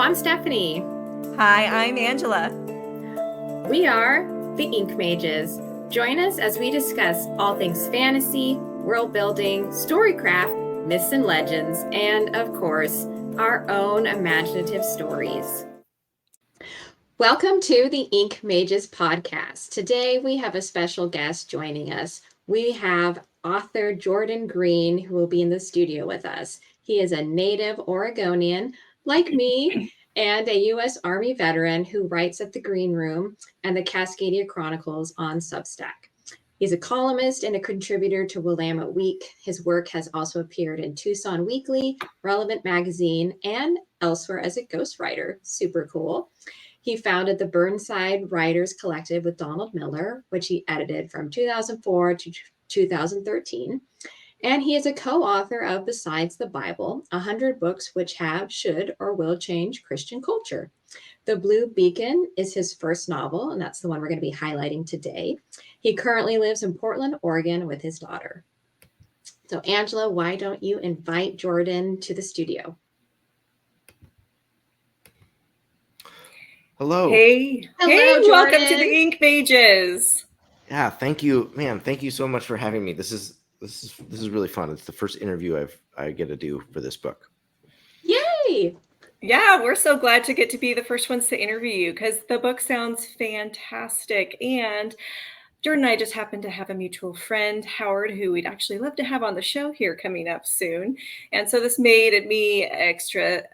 I'm Stephanie. Hi, I'm Angela. We are the Ink Mages. Join us as we discuss all things fantasy, world building, storycraft, myths and legends, and of course, our own imaginative stories. Welcome to the Ink Mages podcast. Today we have a special guest joining us. We have author Jordan Green, who will be in the studio with us. He is a native Oregonian, like me, and a U.S. Army veteran who writes at the Green Room and the Cascadia Chronicles on Substack. He's a columnist and a contributor to Willamette Week. His work has also appeared in Tucson Weekly, Relevant Magazine, and elsewhere as a ghostwriter. Super cool. He founded the Burnside Writers Collective with Donald Miller, which he edited from 2004 to 2013. And he is a co-author of Besides the Bible, 100 books which have, should, or will change Christian culture. The Blue Beacon is his first novel, and that's the one we're going to be highlighting today. He currently lives in Portland, Oregon with his daughter. So, Angela, why don't you invite Jordan to the studio? Hello. Hey, Jordan. Welcome to the Ink Mages. Yeah, thank you, man. Thank you so much for having me. This is really fun. It's the first interview I get to do for this book. Yay! Yeah, we're so glad to get to be the first ones to interview you because the book sounds fantastic. And Jordan and I just happen to have a mutual friend, Howard, who we'd actually love to have on the show here coming up soon. And so this made me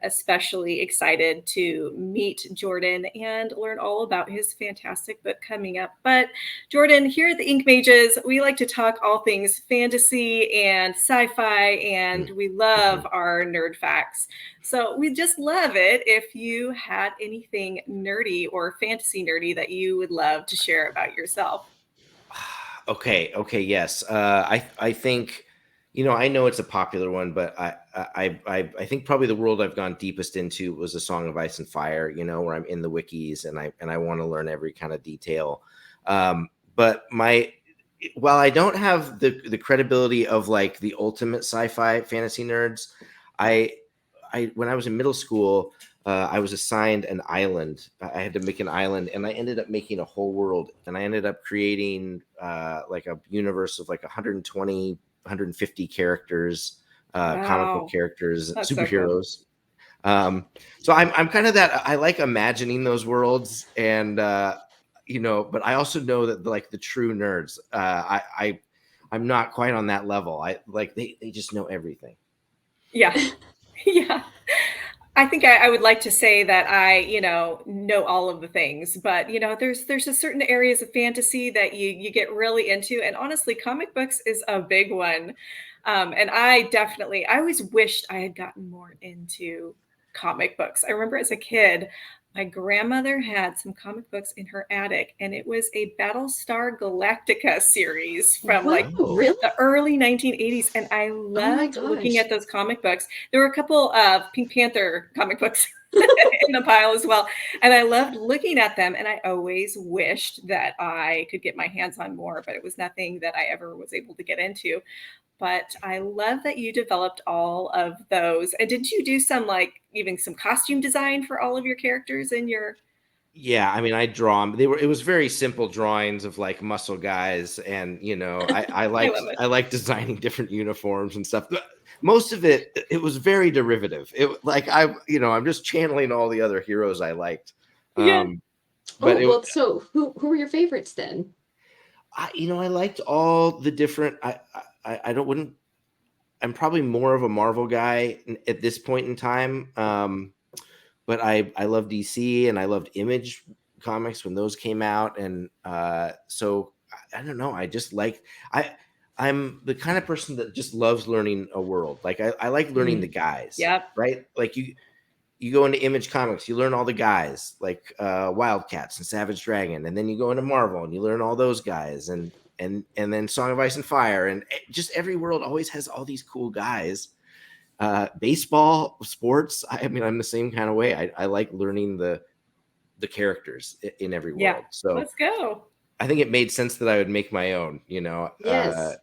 especially excited to meet Jordan and learn all about his fantastic book coming up. But Jordan, here at the Ink Mages, we like to talk all things fantasy and sci-fi, and we love our nerd facts. So we just love it if you had anything nerdy or fantasy nerdy that you would love to share about yourself. Okay, yes. I think, I know it's a popular one, but I think probably the world I've gone deepest into was A Song of Ice and Fire. Where I'm in the wikis and I want to learn every kind of detail. But while I don't have the credibility of like the ultimate sci-fi fantasy nerds, I when I was in middle school, I was assigned an island. I had to make an island, and I ended up making a whole world. And I ended up creating like a universe of like 120, 150 characters, comic book characters, That's superheroes. So, so I'm kind of that. I like imagining those worlds, and but I also know that like the true nerds, I'm not quite on that level. I like they just know everything. Yeah. Yeah. I think I would like to say that I, know all of the things, but there's a certain areas of fantasy that you get really into, and honestly, comic books is a big one. And I always wished I had gotten more into comic books. I remember as a kid, my grandmother had some comic books in her attic, and it was a Battlestar Galactica series from really? the early 1980s. And I loved looking at those comic books. There were a couple of Pink Panther comic books in the pile as well. And I loved looking at them. And I always wished that I could get my hands on more, but it was nothing that I ever was able to get into. But I love that you developed all of those. And did you do even some costume design for all of your characters in your? Yeah, I mean, I draw them. It was very simple drawings of like muscle guys, and I like designing different uniforms and stuff. Most of it was very derivative. I'm just channeling all the other heroes I liked. Yeah. So who were your favorites then? I liked all the different. I'm probably more of a Marvel guy at this point in time. But I love DC, and I loved Image comics when those came out. And so I don't know. I just I'm the kind of person that just loves learning a world. Like I like learning the guys. Yep. Right. Like you go into Image Comics, you learn all the guys like Wildcats and Savage Dragon. And then you go into Marvel and you learn all those guys. And then Song of Ice and Fire. And just every world always has all these cool guys. Baseball, sports. I'm the same kind of way. I like learning the characters in every world. Yeah. So let's go. I think it made sense that I would make my own. Yes.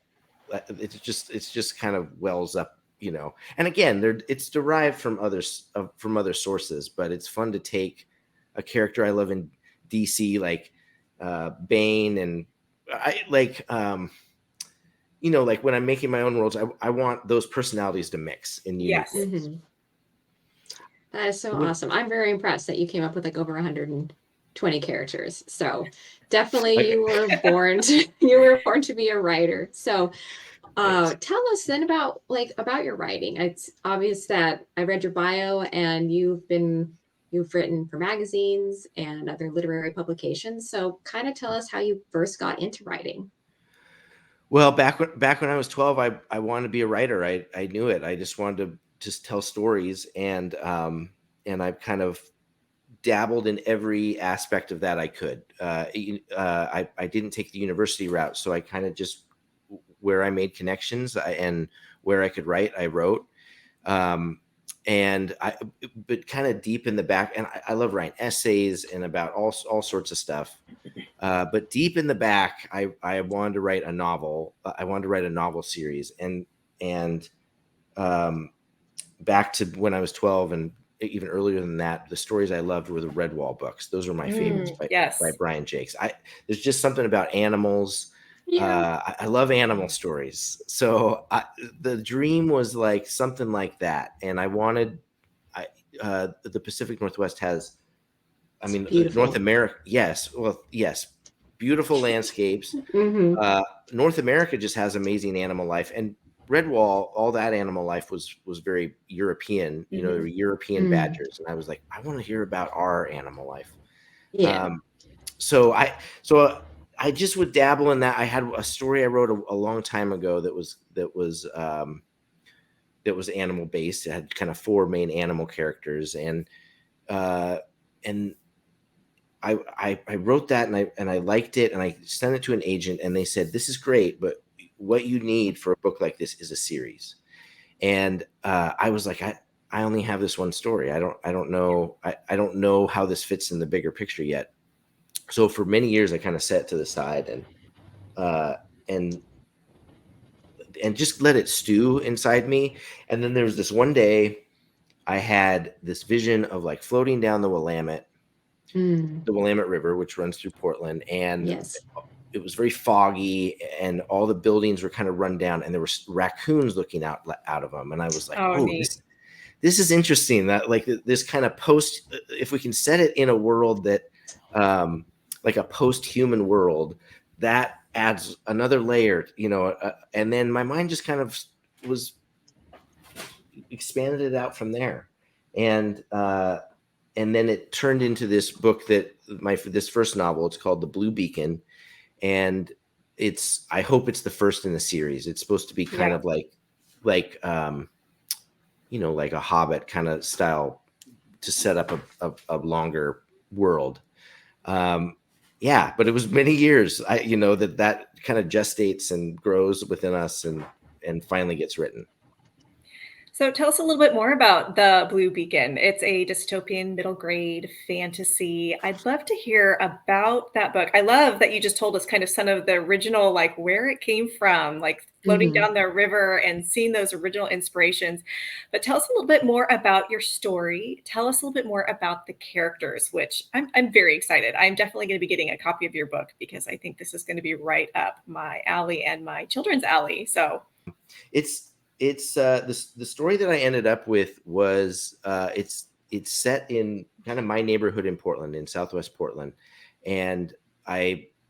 It's just kind of wells up and again, it's derived from other sources, but it's fun to take a character I love in DC, like Bane, and I like like when I'm making my own worlds, I want those personalities to mix in unique Yes. ways. That is so awesome. I'm very impressed that you came up with like over 120 characters. So definitely you were born to be a writer. So tell us then about your writing. It's obvious that I read your bio and you've written for magazines and other literary publications. So kind of tell us how you first got into writing. Well, back when I was 12, I wanted to be a writer. I knew it. I just wanted to just tell stories, and I've kind of dabbled in every aspect of that I could. I didn't take the university route, so I kind of just, where I made connections and where I could write, I wrote. But kind of deep in the back, and I love writing essays and about all sorts of stuff. But deep in the back, I wanted to write a novel. I wanted to write a novel series, and back to when I was 12 and even earlier than that, the stories I loved were the Redwall books. Those were my favorites by Brian Jakes. There's just something about animals. Yeah. I love animal stories. So the dream was like something like that. And I wanted, the Pacific Northwest has, Beautiful. North America. Yes. Well, yes. Beautiful landscapes. Mm-hmm. North America just has amazing animal life. And Redwall, all that animal life was very European, there were European badgers. And I was like, I want to hear about our animal life. Yeah. So I just would dabble in that. I had a story I wrote a long time ago that was animal based. It had kind of 4 main animal characters, and I wrote that, and I liked it, and I sent it to an agent, and they said, this is great, but what you need for a book like this is a series. And I was like, I only have this one story. I don't know how this fits in the bigger picture yet. So for many years, I kind of set it to the side and just let it stew inside me. And then there was this one day I had this vision of like floating down the Willamette River, which runs through Portland. And yes. It was very foggy, and all the buildings were kind of run down, and there were raccoons looking out of them. And I was like, this is interesting, that like this kind of if we can set it in a world that like a post-human world, that adds another layer, and then my mind just kind of was expanded it out from there. And then it turned into this book this first novel. It's called The Blue Beacon. And I hope it's the first in the series. It's supposed to be kind of like a Hobbit kind of style to set up a longer world. But it was many years, that kind of gestates and grows within us and finally gets written. So tell us a little bit more about The Blue Beacon. It's a dystopian middle grade fantasy. I'd love to hear about that book. I love that you just told us kind of some of the original, like where it came from, like floating down the river and seeing those original inspirations. But tell us a little bit more about your story. Tell us a little bit more about the characters, which I'm very excited. I'm definitely going to be getting a copy of your book because I think this is going to be right up my alley and my children's alley. So it's the story that I ended up with was it's set in kind of my neighborhood in Portland, in Southwest Portland, and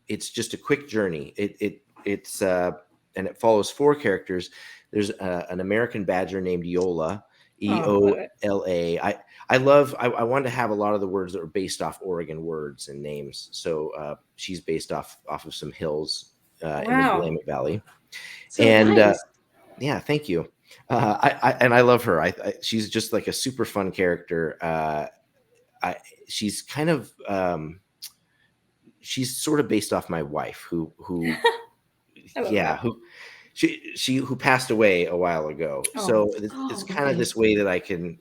it's just a quick journey. It's and it follows 4 characters. There's an American badger named Eola, Eola. I wanted to have a lot of the words that were based off Oregon words and names. So she's based off of some hills in the Willamette Valley, So and nice. yeah, thank you. I love her. She's just like a super fun character. She's kind of she's sort of based off my wife, who who passed away a while ago. So it's kind of this way that I can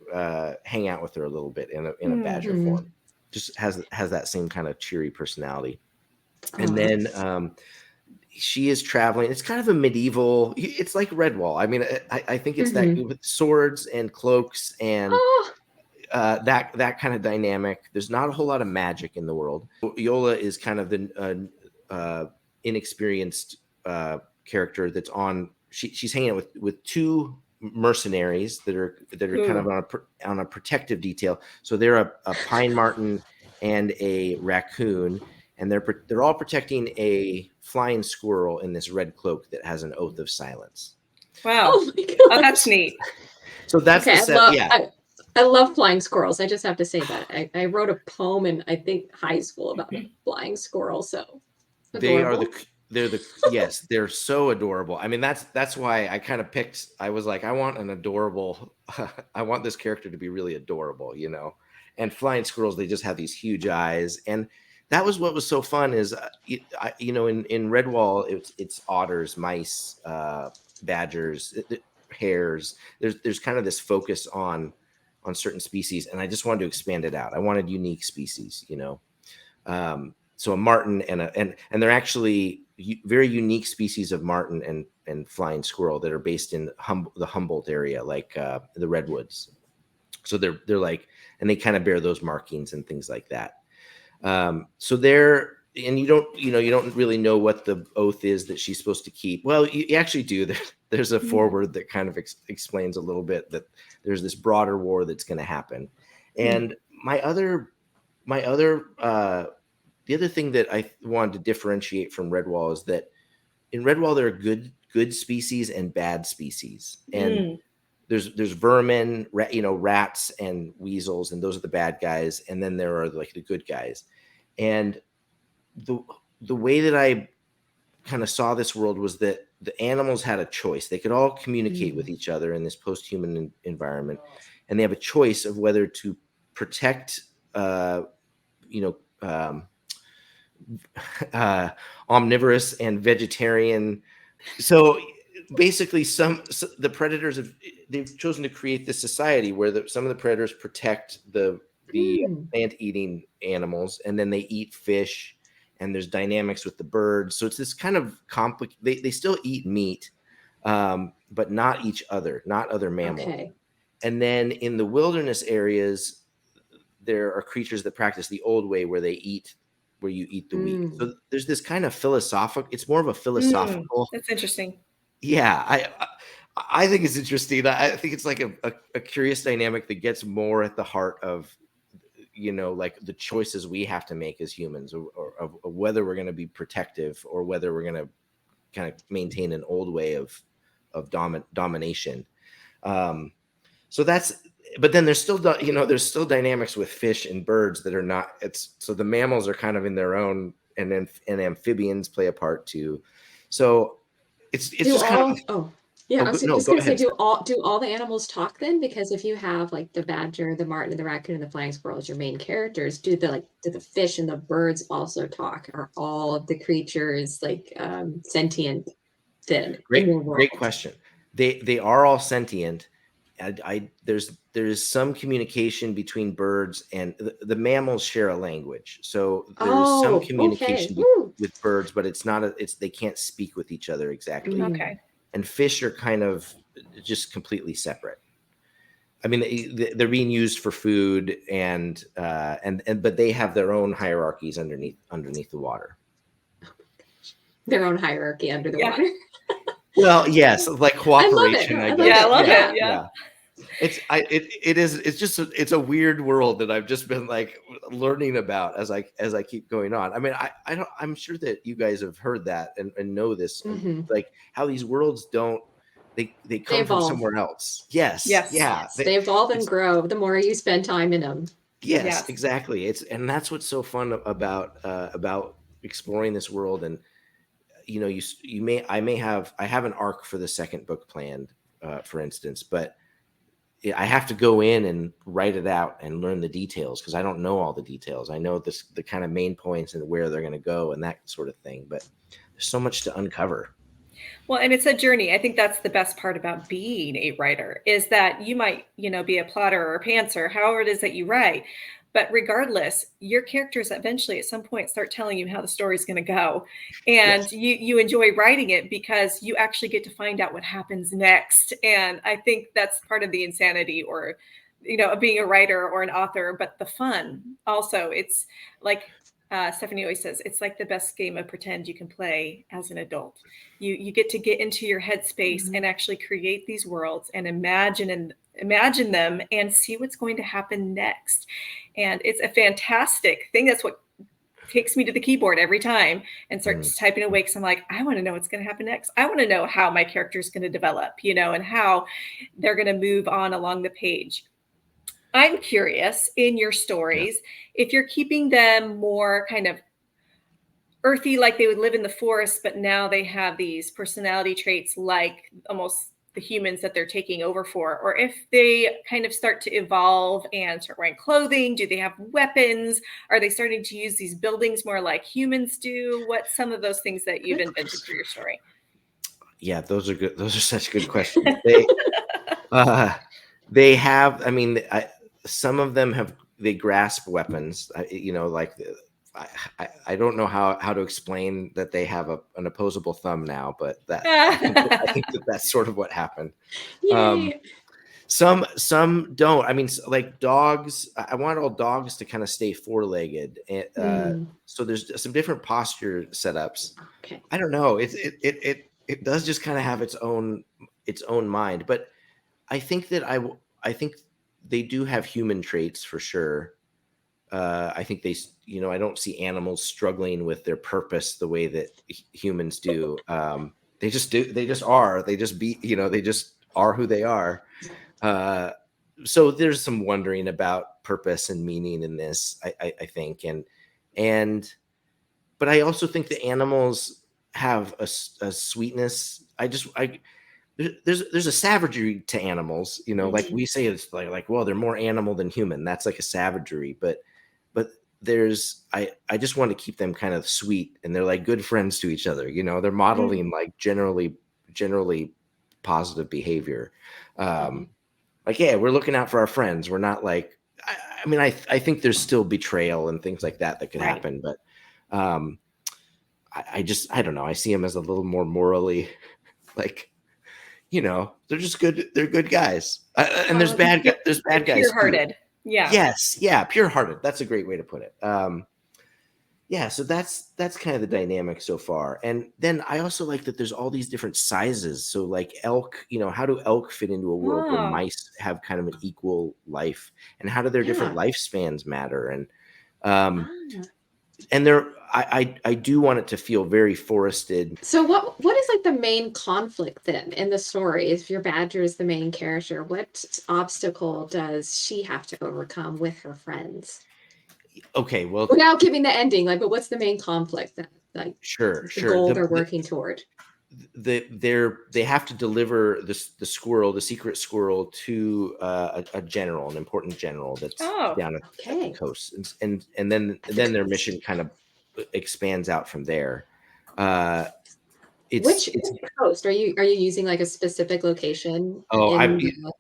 hang out with her a little bit in a badger form. Just has that same kind of cheery personality. And then she is traveling. It's kind of a medieval. It's like Redwall. I mean, I think it's that Mhm. with swords and cloaks and Oh, that kind of dynamic. There's not a whole lot of magic in the world. Yola is kind of the inexperienced character that's on. She's hanging out with two mercenaries that are kind of Ooh. on a protective detail. So they're a pine marten and a raccoon, and they're all protecting a flying squirrel in this red cloak that has an oath of silence. Wow. oh my Oh, that's gosh. neat. So that's Okay, the set. Yeah, I love flying squirrels. I just have to say that. I wrote a poem in, I think, high school about a flying squirrel, so they are adorable. they're the yes, they're so adorable. I mean, that's why I kind of picked. I was like, I want an adorable. I want this character to be really adorable, you know. And flying squirrels, they just have these huge eyes, and that was what was so fun. Is you know, in Redwall, it's otters, mice, badgers, hares. There's kind of this focus on certain species, and I just wanted to expand it out. I wanted unique species, you know. So a marten and they're actually very unique species of marten and flying squirrel that are based in the Humboldt area, like the redwoods. So they're like, and they kind of bear those markings and things like that. So they're, and you don't really know what the oath is that she's supposed to keep. Well, you actually do. There's a foreword that kind of explains a little bit that there's this broader war that's going to happen. And my other the other thing that I wanted to differentiate from Redwall is that in Redwall there are good species and bad species, and Mm. there's vermin, rats and weasels, and those are the bad guys, and then there are like the good guys. And the way that I kind of saw this world was that the animals had a choice. They could all communicate with each other in this post-human environment, and they have a choice of whether to protect, you know, omnivorous and vegetarian. So basically, the predators they've chosen to create this society where some of the predators protect the Mm. plant eating animals, and then they eat fish, and there's dynamics with the birds. So it's this kind of complicated. They still eat meat, but not each other, not other mammals. Okay. And then in the wilderness areas, there are creatures that practice the old way where you eat the weak. Mm. So there's this kind of philosophical, it's more of a Mm. philosophical. That's interesting. Yeah, I think it's interesting. I think it's like a curious dynamic that gets more at the heart of, like the choices we have to make as humans, or of whether we're going to be protective or whether we're going to kind of maintain an old way of domination. So that's, but then there's still, there's still dynamics with fish and birds that are not. It's so the mammals are kind of in their own, and then amphibians play a part too. So it's Do just kind of. all oh yeah, I was No, just go gonna say, ahead. do all the animals talk then? Because if you have like the badger, the marten, and the raccoon, and the flying squirrel as your main characters, do the fish and the birds also talk? Are all of the creatures like sentient then in your Great world? question. They are all sentient. There's some communication between birds, and the mammals share a language. So there's some Oh, okay. communication Woo. with birds, but it's they can't speak with each other exactly. Mm. Okay. And fish are kind of just completely separate. I mean, they're being used for food, and but they have their own hierarchies underneath the water. Their own hierarchy under the Yeah. water. Well, yes, like I love it. cooperation, I I love Yeah, I guess. it. love Yeah, it. Yeah. Yeah. yeah. It's just it's a weird world that I've just been like learning about as I keep going on. I mean, I'm sure that you guys have heard that and know this, Hmm. like how these worlds don't, they They come from evolve. somewhere else. Yes, Yes. yeah. Yes, they evolve and It's grow the more you spend time in them. yes, Yes. exactly. And that's what's so fun about exploring this world. And I have an arc for the second book planned, for instance, but I have to go in and write it out and learn the details because I don't know all the details. I know the kind of main points and where they're going to go and that sort of thing, but there's so much to uncover. Well, and it's a journey. I think that's the best part about being a writer is that you might, be a plotter or a pantser, however it is that you write. But regardless, your characters eventually at some point start telling you how the story's going to go. And Yes. you enjoy writing it because you actually get to find out what happens next. And I think that's part of the insanity, or being a writer or an author, but the fun also. It's like Stephanie always says, it's like the best game of pretend you can play as an adult. You get to get into your headspace and actually create these worlds and imagine them and see what's going to happen next. And it's a fantastic thing. That's what takes me to the keyboard every time and starts typing away, because I'm like, I want to know what's going to happen next. I want to know how my character is going to develop, and how they're going to move on along the page. I'm curious, in your stories, if you're keeping them more kind of earthy, like they would live in the forest, but now they have these personality traits like almost the humans that they're taking over for, or if they kind of start to evolve and start wearing clothing. Do they have weapons? Are they starting to use these buildings more like humans do? What's some of those things that you've invented for your story? Yeah, those are good. Those are such good questions. They have, I mean, some of them they grasp weapons, like I don't know how to explain that they have an opposable thumb now, but I think that's sort of what happened. Yay. Some don't. I mean, like dogs, I want all dogs to kind of stay four-legged. So there's some different posture setups. Okay. I don't know. It does just kind of have its own mind, but I think that I think they do have human traits for sure. I think I don't see animals struggling with their purpose the way that humans do. They just do. They just are. They just they just are who they are. So there's some wondering about purpose and meaning in this, I think, but I also think the animals have a sweetness. There's a savagery to animals, like we say, it's like, well, they're more animal than human. That's like a savagery, but I just want to keep them kind of sweet, and they're like good friends to each other. They're modeling like generally positive behavior. Like, yeah, we're looking out for our friends. We're not like, I mean, I think there's still betrayal and things like that could happen, but I don't know. I see them as a little more morally, like, they're just good. They're good guys. And there's bad guys. There's bad guys. Pure-hearted. Yeah. Yes. Yeah. Pure-hearted. That's a great way to put it. Yeah. So that's kind of the dynamic so far. And then I also like that there's all these different sizes. So like elk, how do elk fit into a world where mice have kind of an equal life, and how do their different lifespans matter? And I do want it to feel very forested. So what is like the main conflict then in the story? If your badger is the main character, what obstacle does she have to overcome with her friends? Okay, well, without giving the ending, but what's the main conflict that sure the goal they're working toward? They have to deliver the secret squirrel to a general, an important general that's down at the coast, and then their mission kind of expands out from there. Which coast are you using, like a specific location? In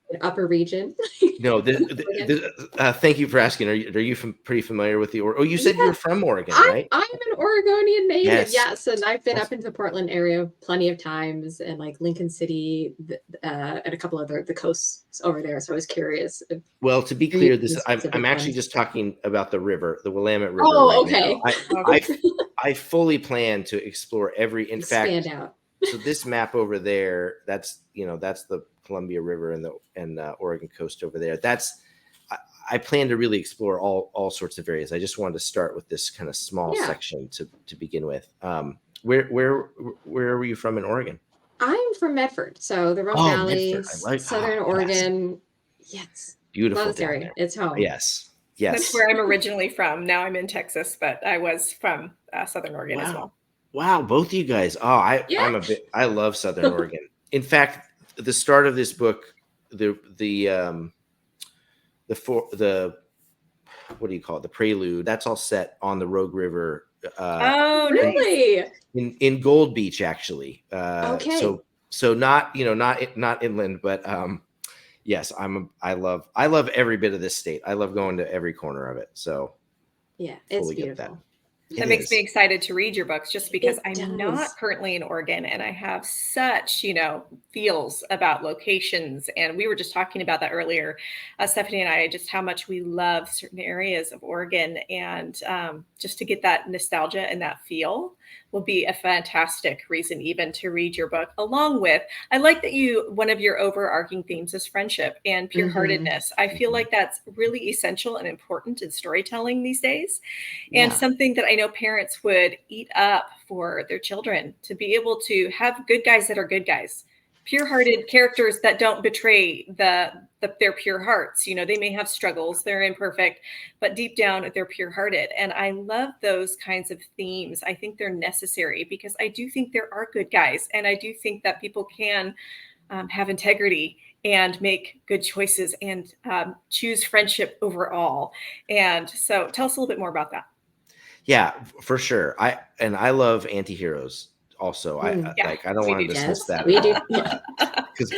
the upper region? No, thank you for asking. Are you pretty familiar with the Oregon? Oh, you said you were from Oregon, right? I'm an Oregonian native, yes, and I've been up into the Portland area plenty of times, and like Lincoln City, and a couple of the coasts over there. So I was curious. Well, to be clear, I'm actually just talking about the river, the Willamette River. Oh, okay. I fully plan to explore expand out. So this map over there, that's the Columbia River and the Oregon coast over there. I plan to really explore all sorts of areas. I just wanted to start with this kind of small section to begin with. Where were you from in Oregon? I'm from Medford, so the Rogue Valley, Southern Oregon. Yes, beautiful. Love this area. It's home. Yes. That's where I'm originally from. Now I'm in Texas, but I was from Southern Oregon as well. Wow, both of you guys. Oh, I love Southern Oregon. In fact, the start of this book, the what do you call it? The prelude. That's all set on the Rogue River. Really? In Gold Beach, actually. Okay. So not not inland, but yes, I love every bit of this state. I love going to every corner of it. So Yeah, it's fully get that. beautiful. It That makes me is. excited to read your books just because It I'm does. not currently in Oregon and I have such, feels about locations. And we were just talking about that earlier, Stephanie and I, just how much we love certain areas of Oregon. And just to get that nostalgia and that feel will be a fantastic reason even to read your book. Along with, I like that one of your overarching themes is friendship and pure heartedness. I feel like that's really essential and important in storytelling these days. And Yeah. something that I know parents would eat up for their children, to be able to have good guys that are good guys, pure-hearted characters that don't betray their pure hearts. They may have struggles, they're imperfect, but deep down they're pure-hearted. And I love those kinds of themes. I think they're necessary because I do think there are good guys, and I do think that people can have integrity and make good choices and choose friendship overall. And so tell us a little bit more about that. Yeah, for sure. I love anti-heroes also. Yeah, I don't we want do to too. dismiss Yes, that we at do. all. Yeah. Because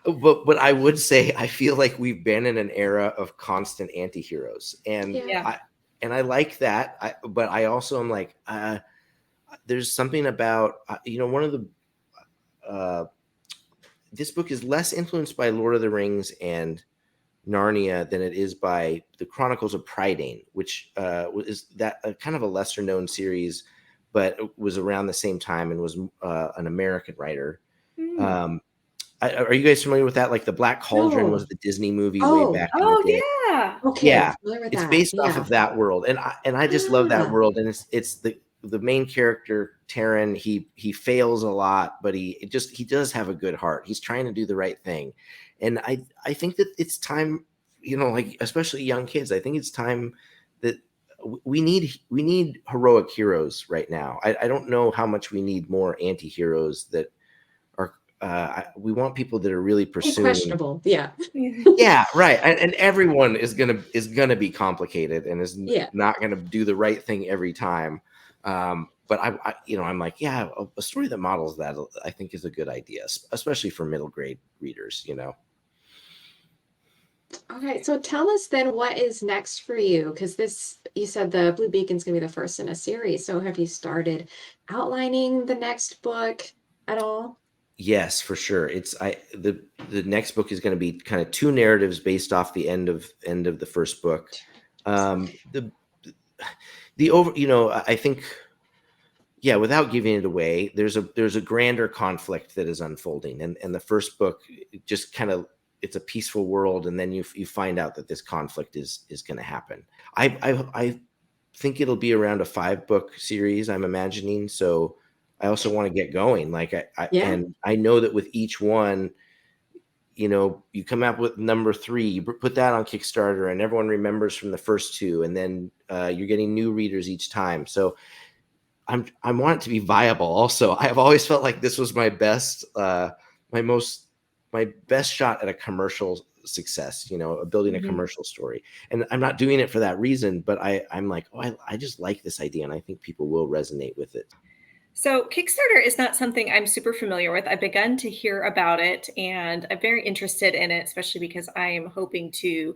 but I would say I feel like we've been in an era of constant anti-heroes. And Yeah. Yeah. I like that. But I also am like, there's something about one of the this book is less influenced by Lord of the Rings and Narnia than it is by the Chronicles of Prydain, which is that kind of a lesser known series, but was around the same time and was an American writer. Mm. Um, are you guys familiar with that? Like the Black Cauldron No. was the Disney movie way Oh, back in the Oh, day. yeah. okay. I'm Yeah, familiar with it's that. based off Yeah. of that world, and I just love that Ah, world. And it's the main character Taran. He fails a lot, but he does have a good heart. He's trying to do the right thing, and I think that it's time. Like especially young kids. I think it's time that we need heroic heroes right now. I don't know how much we need more anti-heroes that are. We want people that are really pursuing. questionable. Yeah. Yeah, right. And everyone is gonna be complicated and is Yeah. not gonna do the right thing every time. But I'm like, yeah, a story that models that I think is a good idea, especially for middle grade readers. Okay, so tell us then what is next for you? Because you said the Blue Beacon's gonna be the first in a series. So have you started outlining the next book at all? Yes, for sure. The next book is going to be kind of two narratives based off the end of the first book. The I think, yeah, without giving it away, there's a grander conflict that is unfolding, and the first book just kind of, it's a peaceful world, and then you find out that this conflict is going to happen. I think it'll be around a 5-book series, I'm imagining. So I also want to get going. Like Yeah. and I know that with each one, you come up with number 3, you put that on Kickstarter, and everyone remembers from the first 2, and then you're getting new readers each time. So I want it to be viable. Also, I've always felt like this was my best, my best shot at a commercial success. Building a Mhm. commercial story, and I'm not doing it for that reason. But I'm like, oh, I just like this idea, and I think people will resonate with it. So Kickstarter is not something I'm super familiar with. I've begun to hear about it and I'm very interested in it, especially because I am hoping to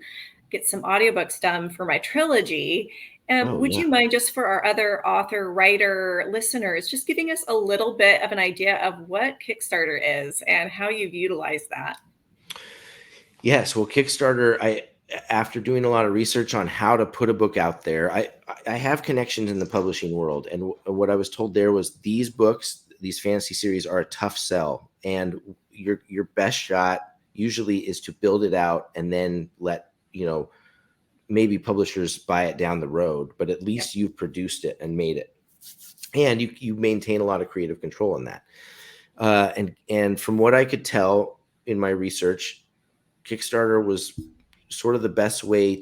get some audiobooks done for my trilogy. Oh Would yeah. you mind, just for our other author, writer listeners, just giving us a little bit of an idea of what Kickstarter is and how you've utilized that? Yes, well, Kickstarter, after doing a lot of research on how to put a book out there, I have connections in the publishing world, and what I was told there was these books, these fantasy series, are a tough sell, and your best shot usually is to build it out and then let maybe publishers buy it down the road, but at Yep. least you've produced it and made it, and you maintain a lot of creative control in that. And from what I could tell in my research, Kickstarter was sort of the best way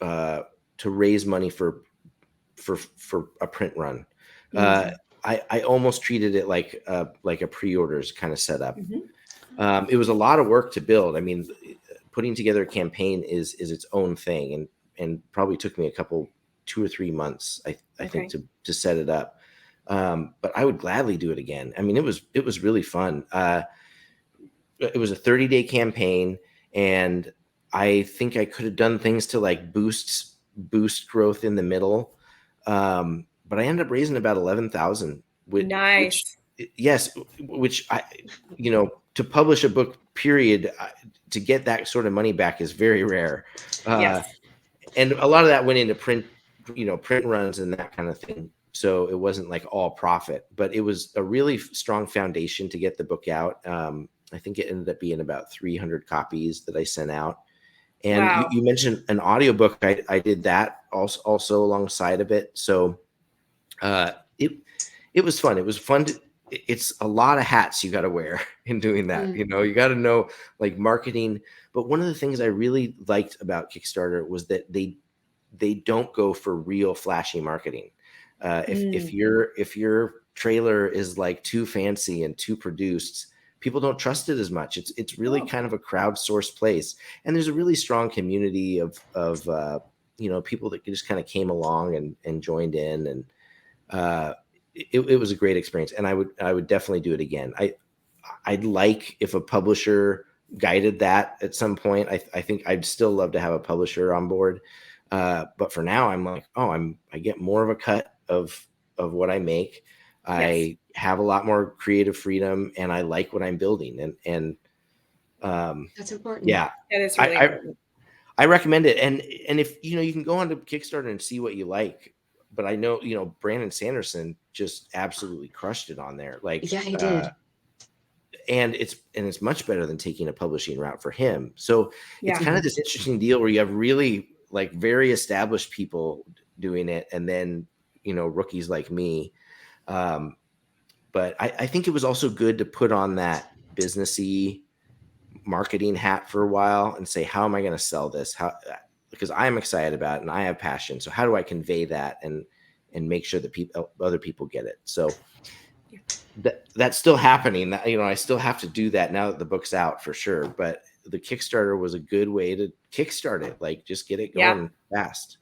uh, to raise money for a print run. Uh, Mhm. I almost treated it like a pre-orders kind of setup. Mhm. It was a lot of work to build. I mean, putting together a campaign is its own thing, and probably took me 2 or 3 months, I think, Okay. to set it up. But I would gladly do it again. I mean, it was really fun. it was a 30-day campaign, and I think I could have done things to like boost growth in the middle. But I ended up raising about 11,000, which Nice. yes, which I, to publish a book, period, to get that sort of money back is very rare. Yes. And a lot of that went into print, print runs and that kind of thing. So it wasn't like all profit, but it was a really strong foundation to get the book out. I think it ended up being about 300 copies that I sent out. And Wow. you mentioned an audiobook. I did that also alongside of it. So it was fun. It was fun. It's a lot of hats you got to wear in doing that. You got to know like marketing. But one of the things I really liked about Kickstarter was that they don't go for real flashy marketing. If your trailer is like too fancy and too produced, people don't trust it as much. It's really kind of a crowdsourced place, and there's a really strong community of people that just kind of came along and joined in, and it was a great experience, and I would definitely do it again. I'd like if a publisher guided that at some point. I think I'd still love to have a publisher on board. But for now, I'm like, I get more of a cut of what I make. I have a lot more creative freedom, and I like what I'm building. And that's important. Yeah, That is really important. I recommend it. And if you can go on to Kickstarter and see what you like. But I know Brandon Sanderson just absolutely crushed it on there. Like, yeah, he did. And it's much better than taking a publishing route for him. So it's kind of this interesting deal where you have really like very established people doing it, and then rookies like me. But I think it was also good to put on that businessy marketing hat for a while and say, how am I going to sell this? Because I'm excited about it and I have passion. So how do I convey that and make sure that other people get it? So that's still happening. I still have to do that now that the book's out for sure. But the Kickstarter was a good way to kickstart it. Like, just get it going fast.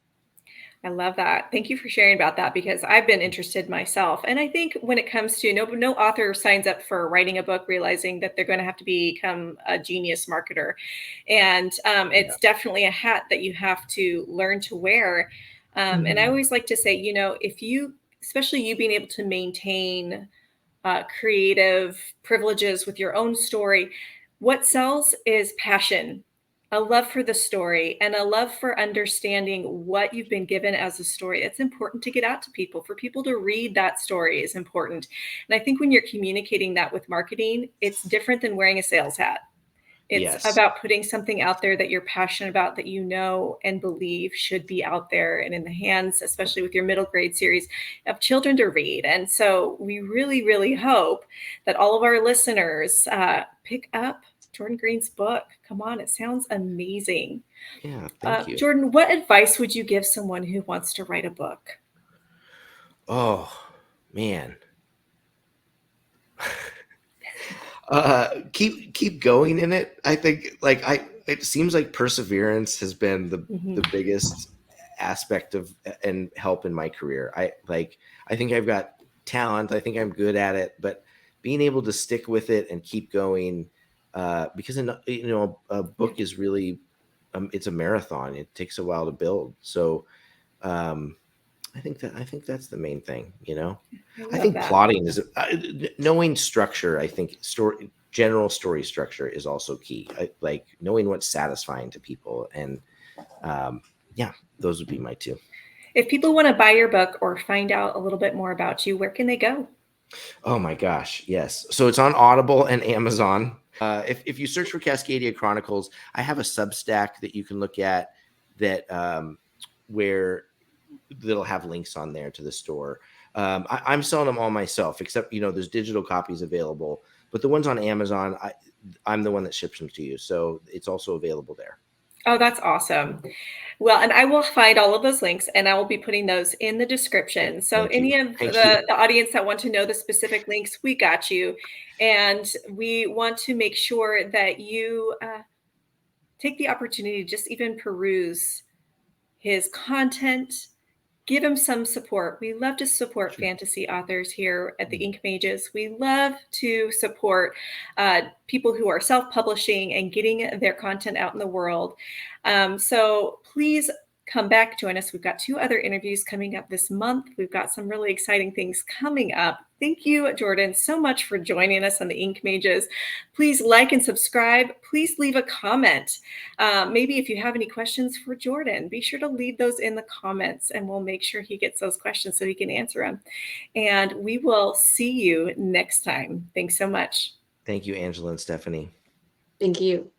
I love that. Thank you for sharing about that, because I've been interested myself. And I think when it comes to no author signs up for writing a book realizing that they're going to have to become a genius marketer. And it's definitely a hat that you have to learn to wear. And I always like to say, if you, especially you being able to maintain creative privileges with your own story, what sells is passion, a love for the story, and a love for understanding what you've been given as a story. It's important to get out to people. For people to read that story is important. And I think when you're communicating that with marketing, it's different than wearing a sales hat. It's about putting something out there that you're passionate about, that and believe should be out there and in the hands, especially with your middle grade series, of children to read. And so we really, really hope that all of our listeners pick up Jordan Green's book. Come on, it sounds amazing. Yeah, thank you. Jordan, what advice would you give someone who wants to write a book? Oh, man. Keep going in it. I think it seems like perseverance has been the biggest aspect of and help in my career. I think I've got talent. I think I'm good at it, but being able to stick with it and keep going, because a book is really it's a marathon. It takes a while to build. So I think that's the main thing, I think plotting is knowing structure. I think general story structure is also key. Like knowing what's satisfying to people. And those would be my two. If people want to buy your book or find out a little bit more about you, where can they go? Oh my gosh. Yes. So it's on Audible and Amazon. If you search for Cascadia Chronicles, I have a Substack that you can look at that where that'll have links on there to the store. I'm selling them all myself, except, there's digital copies available, but the ones on Amazon, I'm the one that ships them to you. So it's also available there. Oh, that's awesome. Well, and I will find all of those links and I will be putting those in the description. So any of the audience that want to know the specific links, we got you. And we want to make sure that you take the opportunity to just even peruse his content, give him some support. We love to support fantasy authors here at the Ink Mages. We love to support people who are self-publishing and getting their content out in the world. So please come back, join us. We've got 2 other interviews coming up this month. We've got some really exciting things coming up. Thank you, Jordan, so much for joining us on the Ink Mages. Please like and subscribe. Please leave a comment. Maybe if you have any questions for Jordan, be sure to leave those in the comments and we'll make sure he gets those questions so he can answer them. And we will see you next time. Thanks so much. Thank you, Angela and Stephanie. Thank you.